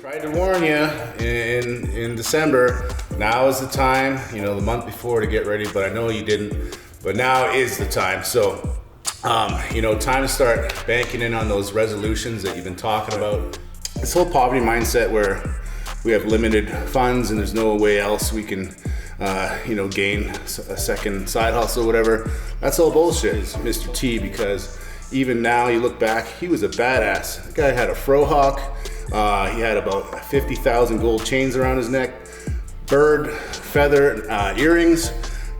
Tried to warn you in December. Now is the time, the month before to get ready, but I know you didn't. But now is the time. So, time to start banking in on those resolutions that you've been talking about. This whole poverty mindset where we have limited funds and there's no way else we can, gain a second side hustle, whatever. That's all bullshit, Mr. T, because even now you look back, he was a badass. The guy had a Fro-Hawk. He had about 50,000 gold chains around his neck, bird, feather, earrings.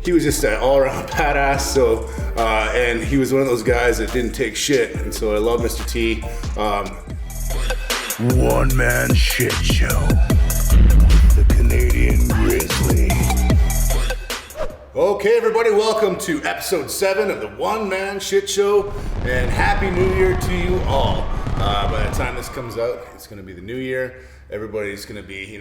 He was just an all-around badass. So, and he was one of those guys that didn't take shit. And so I love Mr. T. One man shit show. The Canadian Grizzly. Okay, everybody, welcome to episode 7 of the One Man Shit Show, and Happy New Year to you all. By the time this comes out, it's going to be the new year. Everybody's going to be,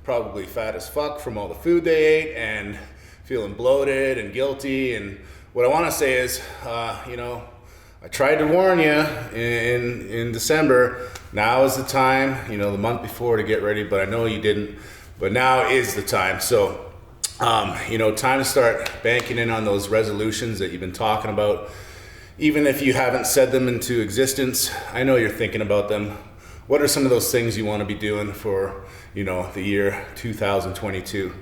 probably fat as fuck from all the food they ate and feeling bloated and guilty. And what I want to say is, I tried to warn you in December. Now is the time, the month before to get ready, but I know you didn't. But now is the time. So, time to start banking in on those resolutions that you've been talking about. Even if you haven't said them into existence, I know you're thinking about them. What are some of those things you want to be doing for, the year 2022?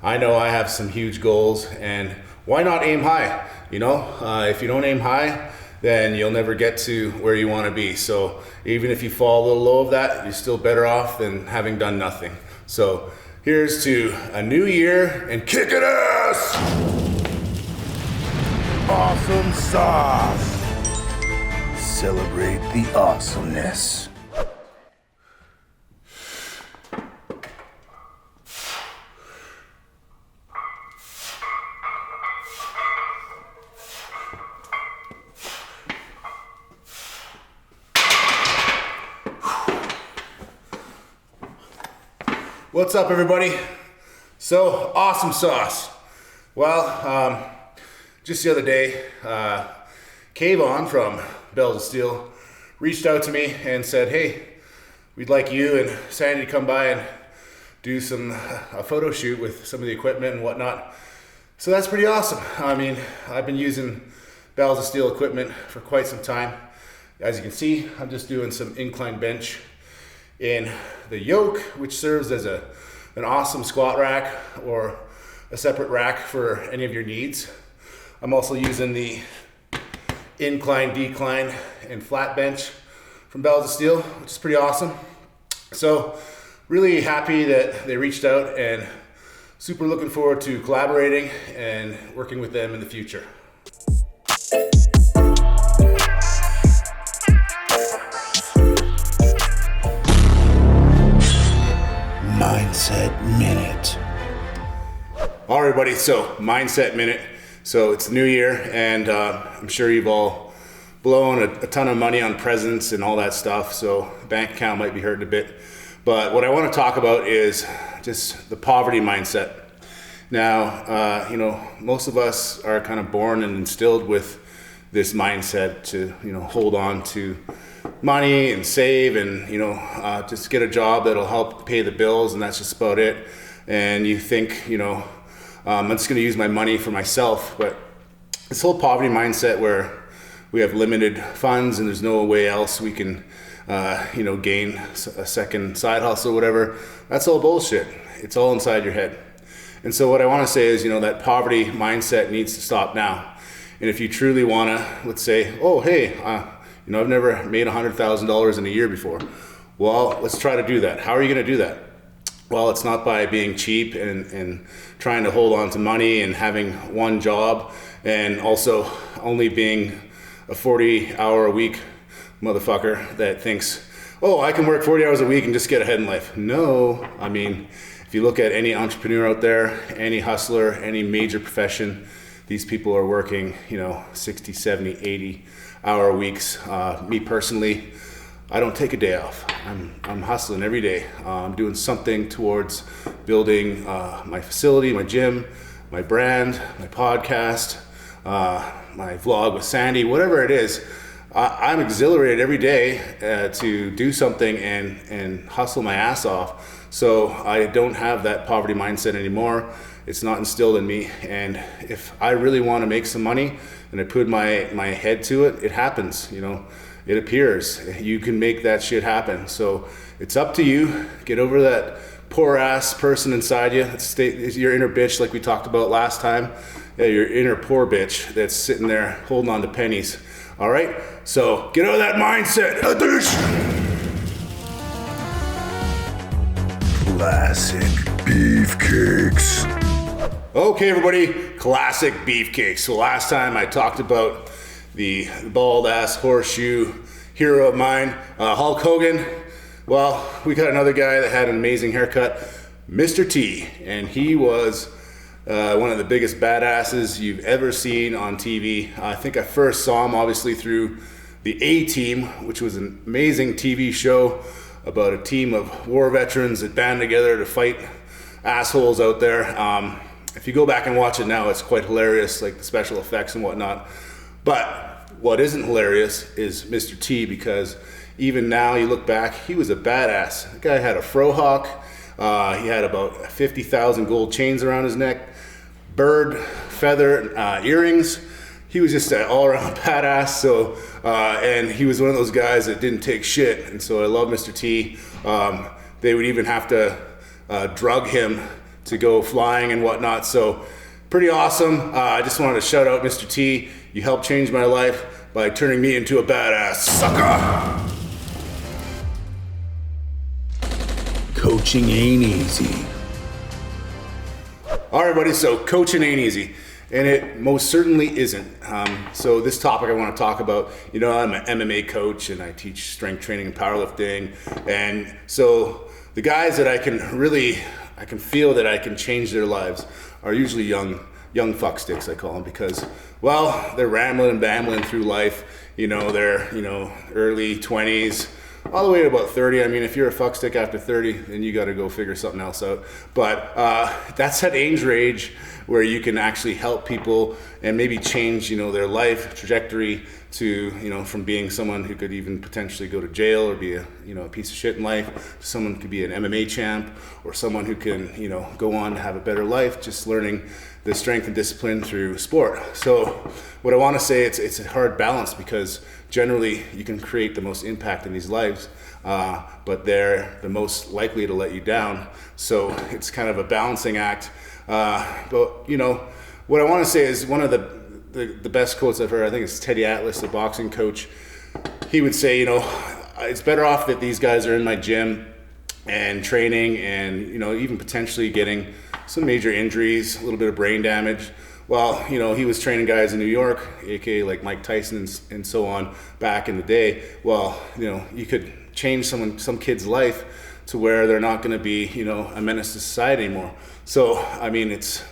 I know I have some huge goals, and why not aim high? If you don't aim high, then you'll never get to where you want to be. So even if you fall a little low of that, you're still better off than having done nothing. So here's to a new year and kicking ass! Awesome sauce. Celebrate the awesomeness. What's up, everybody? So, awesome sauce. Well, just the other day, 𝐒𝐤 from Bells of Steel reached out to me and said, hey, we'd like you and Sandy to come by and do a photo shoot with some of the equipment and whatnot. So that's pretty awesome. I mean, I've been using Bells of Steel equipment for quite some time. As you can see, I'm just doing some incline bench in the yoke, which serves as an awesome squat rack or a separate rack for any of your needs. I'm also using the incline, decline, and flat bench from Bells of Steel, which is pretty awesome. So really happy that they reached out and super looking forward to collaborating and working with them in the future. Mindset Minute. All right, everybody, so Mindset Minute. So it's the new year, and I'm sure you've all blown a ton of money on presents and all that stuff, so the bank account might be hurting a bit. But what I want to talk about is just the poverty mindset. Now, most of us are kind of born and instilled with this mindset to, hold on to money and save and, just get a job that'll help pay the bills, and that's just about it. And you think, I'm just going to use my money for myself. But this whole poverty mindset where we have limited funds and there's no way else we can, gain a second side hustle, whatever, that's all bullshit. It's all inside your head. And so what I want to say is, that poverty mindset needs to stop now. And if you truly want to, let's say, oh, hey, I've never made $100,000 in a year before. Well, let's try to do that. How are you going to do that? Well, it's not by being cheap and trying to hold on to money and having one job and also only being a 40-hour-a-week motherfucker that thinks, oh, I can work 40 hours a week and just get ahead in life. No, I mean, if you look at any entrepreneur out there, any hustler, any major profession, these people are working, 60, 70, 80-hour weeks. Me personally, I don't take a day off. I'm hustling every day. I'm doing something towards building my facility, my gym, my brand, my podcast, my vlog with Sandy, whatever it is. I'm exhilarated every day to do something and hustle my ass off. So I don't have that poverty mindset anymore. It's not instilled in me. And if I really want to make some money and I put my head to it, it happens, you know, it appears. You can make that shit happen. So it's up to you. Get over that poor ass person inside you. It's your inner bitch, like we talked about last time. Yeah, your inner poor bitch that's sitting there holding on to pennies. All right, so get out of that mindset. Classic beefcakes. Okay, everybody, classic beefcakes. So last time I talked about the bald ass horseshoe hero of mine, Hulk Hogan. Well, we got another guy that had an amazing haircut, Mr. T, and he was one of the biggest badasses you've ever seen on TV. I think I first saw him obviously through the A-Team, which was an amazing TV show about a team of war veterans that band together to fight assholes out there. If you go back and watch it now, it's quite hilarious, like the special effects and whatnot. But what isn't hilarious is Mr. T, because even now you look back, he was a badass. The guy had a Fro-Hawk. He had about 50,000 gold chains around his neck, bird feather earrings. He was just an all-around badass. So, and he was one of those guys that didn't take shit. And so I love Mr. T. They would even have to drug him to go flying and whatnot. So pretty awesome. I just wanted to shout out Mr. T. You helped change my life by turning me into a badass sucker. Coaching ain't easy. All right, buddy, so coaching ain't easy, and it most certainly isn't. So this topic I want to talk about, you know, I'm an MMA coach and I teach strength training and powerlifting, and so the guys that I can feel that I can change their lives are usually young fucksticks, I call them, because, well, they're rambling and bambling through life. You know, they're, you know, early 20s, all the way to about 30. I mean, if you're a fuckstick after 30, then you got to go figure something else out. But that's that age range where you can actually help people and maybe change, you know, their life trajectory to, you know, from being someone who could even potentially go to jail or be a, you know, a piece of shit in life, to someone who could be an MMA champ, or someone who can, you know, go on to have a better life, just learning the strength and discipline through sport. So what I want to say, it's a hard balance, because generally you can create the most impact in these lives, but they're the most likely to let you down. So it's kind of a balancing act. But you know, what I want to say is one of the best quotes I've heard, I think it's Teddy Atlas, the boxing coach. He would say, you know, it's better off that these guys are in my gym and training and, you know, even potentially getting some major injuries, a little bit of brain damage. Well, you know, he was training guys in New York, aka like Mike Tyson and so on back in the day. Well, you know, you could change some kid's life to where they're not going to be, you know, a menace to society anymore. So, I mean, it's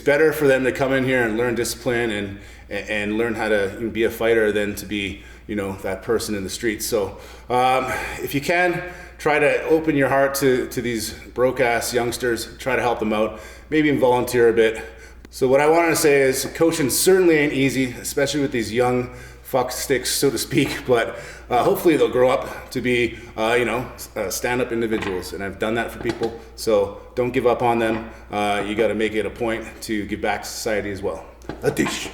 better for them to come in here and learn discipline and learn how to be a fighter than to be, you know, that person in the streets. So, if you can, try to open your heart to these broke-ass youngsters, try to help them out, maybe even volunteer a bit. So what I wanted to say is coaching certainly ain't easy, especially with these young fuck sticks, so to speak, but hopefully they'll grow up to be, you know, stand-up individuals, and I've done that for people, so don't give up on them. You got to make it a point to give back to society as well. Adish.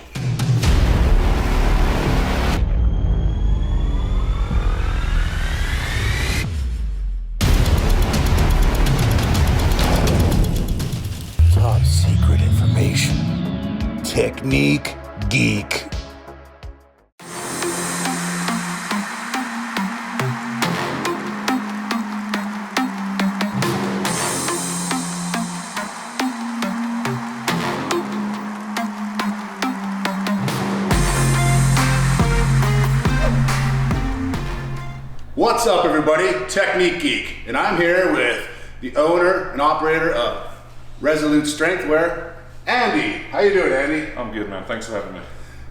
Top secret information. Technique geek. What's up, everybody? Technique Geek, and I'm here with the owner and operator of Resolute Strengthwear, Andy. How you doing, Andy? I'm good, man. Thanks for having me.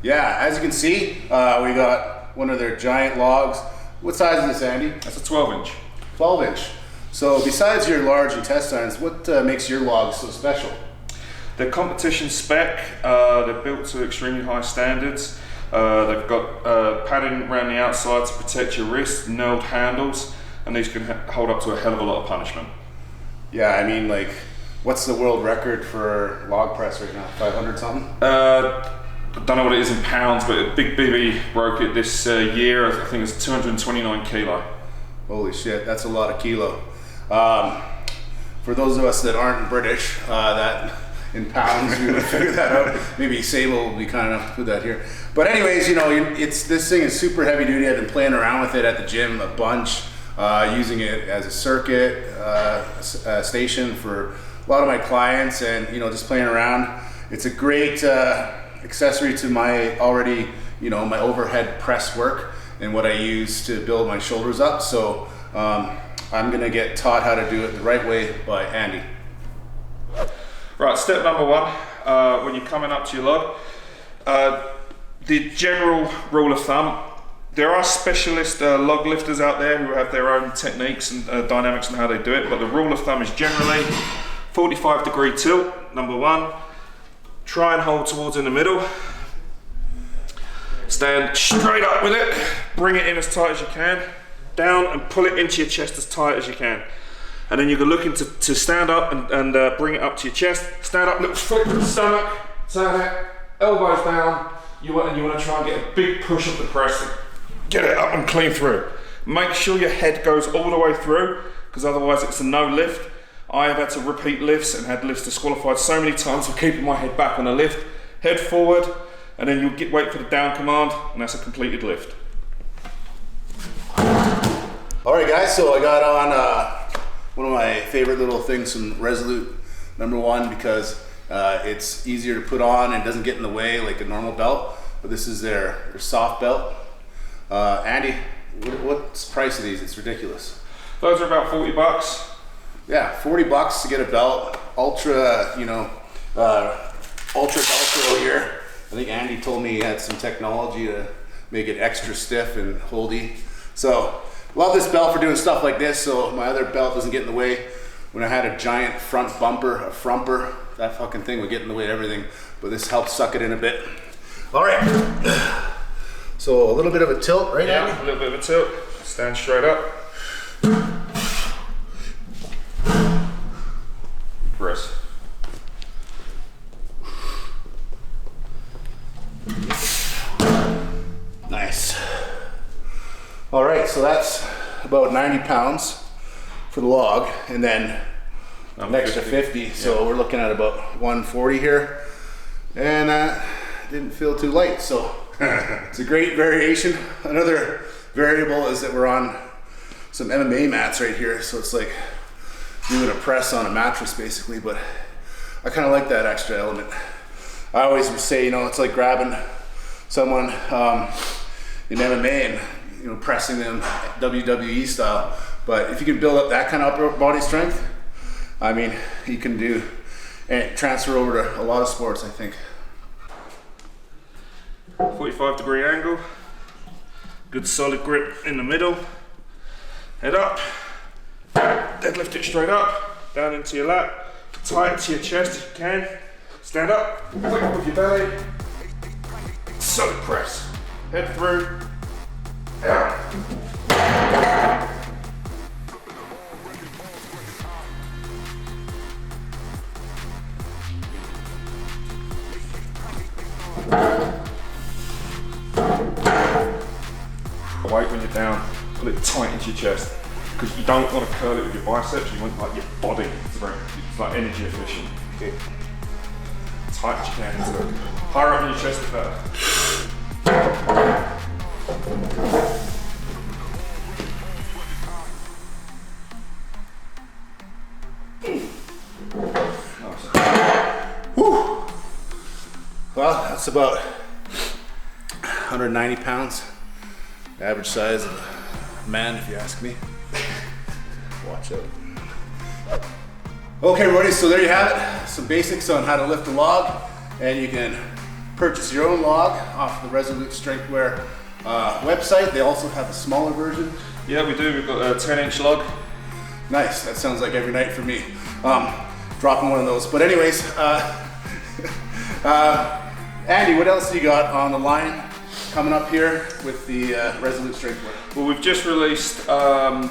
Yeah, as you can see, we got one of their giant logs. What size is this, Andy? That's a 12-inch. 12-inch. So besides your large intestines, what makes your logs so special? They're competition spec. They're built to extremely high standards. They've got padding around the outside to protect your wrists, nailed handles, and these can hold up to a hell of a lot of punishment. Yeah, I mean, like, what's the world record for log press right now? 500 something? I don't know what it is in pounds, but Big BB broke it this year. I think it's 229 kilo. Holy shit, that's a lot of kilo. For those of us that aren't British, that in pounds, we would figure that out. Maybe Sable will be kind enough to put that here. But anyways, you know, this thing is super heavy duty. I've been playing around with it at the gym a bunch, using it as a circuit station for a lot of my clients, and you know, just playing around. It's a great accessory to my already, you know, my overhead press work and what I use to build my shoulders up. So I'm gonna get taught how to do it the right way by Andy. Right, step number one, when you're coming up to your log, the general rule of thumb, there are specialist log lifters out there who have their own techniques and dynamics and how they do it, but the rule of thumb is generally 45-degree tilt, number one. Try and hold towards in the middle. Stand straight up with it, bring it in as tight as you can, down and pull it into your chest as tight as you can. And then you're looking to stand up and bring it up to your chest. Stand up, little flick to the stomach, turn it, elbows down. You want to try and get a big push of the press, get it up and clean through. Make sure your head goes all the way through, because otherwise it's a no lift. I have had to repeat lifts and had lifts disqualified so many times for keeping my head back on a lift. Head forward, and then you'll wait for the down command, and that's a completed lift. All right, guys, so I got on one of my favorite little things from Resolute #1, because it's easier to put on and doesn't get in the way like a normal belt. But this is their soft belt. Andy, what's the price of these? It's ridiculous. Those are about 40 bucks. Yeah, 40 bucks to get a belt. Ultra, you know, ultra Velcro here. I think Andy told me he had some technology to make it extra stiff and holdy. So, love this belt for doing stuff like this, so my other belt doesn't get in the way. When I had a giant front bumper, a frumper, that fucking thing would get in the way of everything, but this helps suck it in a bit. All right, so a little bit of a tilt, right? Yeah, Andy? a little bit of a tilt. Stand straight up. Press. Nice. All right, so that's about 90 pounds for the log, and then an extra 50, so we're looking at about 140 here, and that didn't feel too light, so it's a great variation. Another variable is that we're on some MMA mats right here, so it's like doing a press on a mattress basically, but I kind of like that extra element. I always say, you know, it's like grabbing someone in MMA and, you know, pressing them WWE style. But if you can build up that kind of upper body strength, I mean, you can do and transfer over to a lot of sports, I think. 45-degree angle. Good solid grip in the middle. Head up. Deadlift it straight up, down into your lap. Tight to your chest if you can. Stand up, flick with your belly. Solid press. Head through. Down. Weight when you're down, pull it tight into your chest, because you don't want to curl it with your biceps, you want like your body, it's like energy efficient. Okay. Tight as you can into it. Higher up in your chest, the better. Whew. Well, that's about 190 pounds. Average size of a man, if you ask me. Watch out. Okay, everybody, so there you have it. Some basics on how to lift a log, and you can purchase your own log off the Resolute Strengthwear website. They also have a smaller version. Yeah, we do. We've got a 10-inch log. Nice, that sounds like every night for me. Dropping one of those. But anyways, Andy, what else do you got on the line? coming up here with the Resolute Straightwear? Well, we've just released a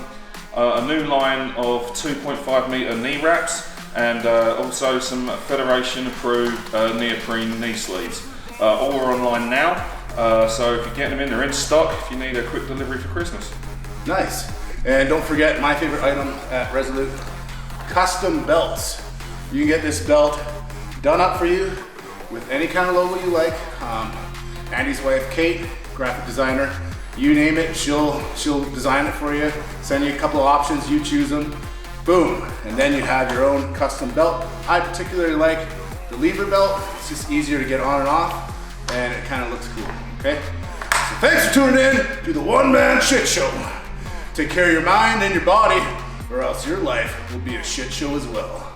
new line of 2.5 meter knee wraps and also some Federation approved neoprene knee sleeves. All are online now, so if you're getting them in, they're in stock if you need a quick delivery for Christmas. Nice. And don't forget my favorite item at Resolute, custom belts. You can get this belt done up for you with any kind of logo you like. Andy's wife, Kate, graphic designer, you name it, she'll design it for you, send you a couple of options, you choose them, boom, and then you have your own custom belt. I particularly like the lever belt. It's just easier to get on and off, and it kind of looks cool, okay? So thanks for tuning in to the one-man shit show. Take care of your mind and your body, or else your life will be a shit show as well.